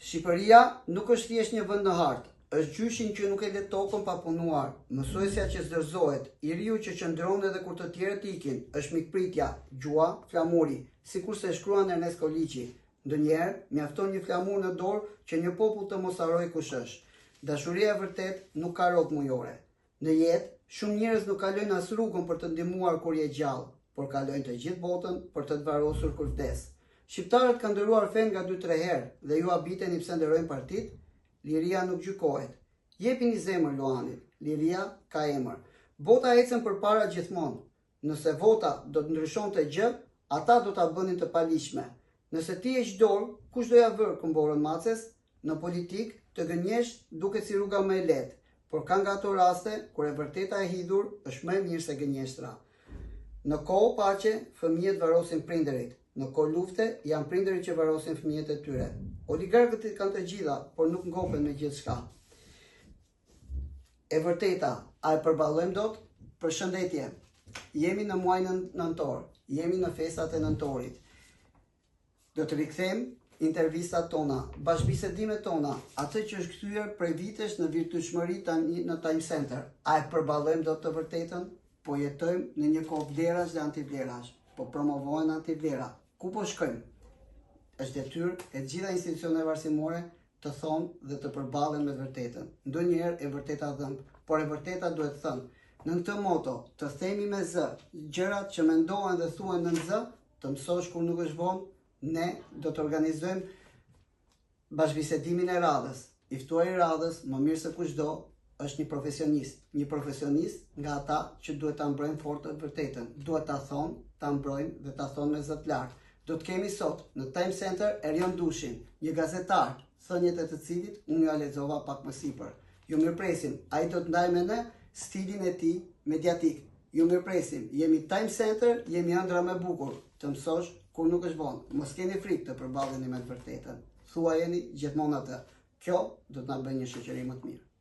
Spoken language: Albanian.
Shqipëria nuk është thjesht një vend në hartë, është gjyshin që nuk e le tokën pa punuar, mësuesja që zdërzohet, i riu që qëndron edhe kur të tjerët ikin, është mikpritja, gjua, flamuri, sikur se shkruan Ernest Koliçi. Ndonjëherë mjafton një flamur në dorë që një popull të mos harrojë kush është. Dashuria e vërtet nuk ka rrogë mujore. Në jetë, shumë njerëz nuk kalojnë as rrugën për të ndihmuar kur je gjallë, por kalojnë të gjithë botën për të varrosur kur vdes. Shqiptarët kanë ndëruar fen nga 2-3 herë dhe ju habiteni pse nderojnë partit. Liria nuk gjykohet. Jepini zemër Luanit. Liria ka emër. Vota ecën përpara gjithmonë. Nëse vota do të ndryshonte gjë, ata do ta bënin të paligjshme. Nëse ti e dorë, kush do ja vër këmborën maces? Në politik, të gënjesh duket si rruga më e lehtë, por ka nga ato raste kur e vërteta e hidhur është më e mirë se gënjeshtra. Në kohë paqe, fëmijët varrosin prindërit. Në kohë lufte, janë prindërit që varrosin fëmijët e tyre. Oligarkët kanë të gjitha, por nuk ngopen me gjithçka. E vërteta, a e përballojmë dot? Përshëndetje. Jemi në muajin nëntor, jemi në festat e nëntorit. Do të rikthejmë intervistat tona, bashkëbisedimet tona, atë që është kthyer prej vitesh në virtueshmëri tani në Time Center. A e përballojmë dot të vërtetën? Po jetojmë në një kohë vlerash dhe antivlerash, po promovohen antivlera. Ku po shkojmë? Është detyrë e gjitha institucioneve arsimore të thonë dhe të përballen me vërtetën. Ndonjëherë e vërteta dhëmb, por e vërteta duhet thënë. Në këtë moto, të themi me zë, gjërat që mendohen dhe thuhen në zë, të mësosh kur nuk është vonë, ne do të organizojmë bashkëbisedimin e radhës. I ftuar i radhës, më mirë se kushdo, është një profesionist nga ata që duhet ta mbrojnë fort të vërtetën. Duhet ta thonë, ta mbrojnë dhe ta thonë me zë të lartë. Do të kemi sot në Time Center Erion Dushin, një gazetar, thënjet e të cilit unë ja lexova pak më sipër. Ju mirpresim, ai do të ndajë me ne stilin e tij mediatik. Ju mirpresim, jemi Time Center, jemi ëndra më bukur, të mësosh kur nuk është vonë. Mos keni frikë të përballeni me të vërtetën. Thuajeni gjithmonë atë. Kjo do të na bëjë një shoqëri më të mirë.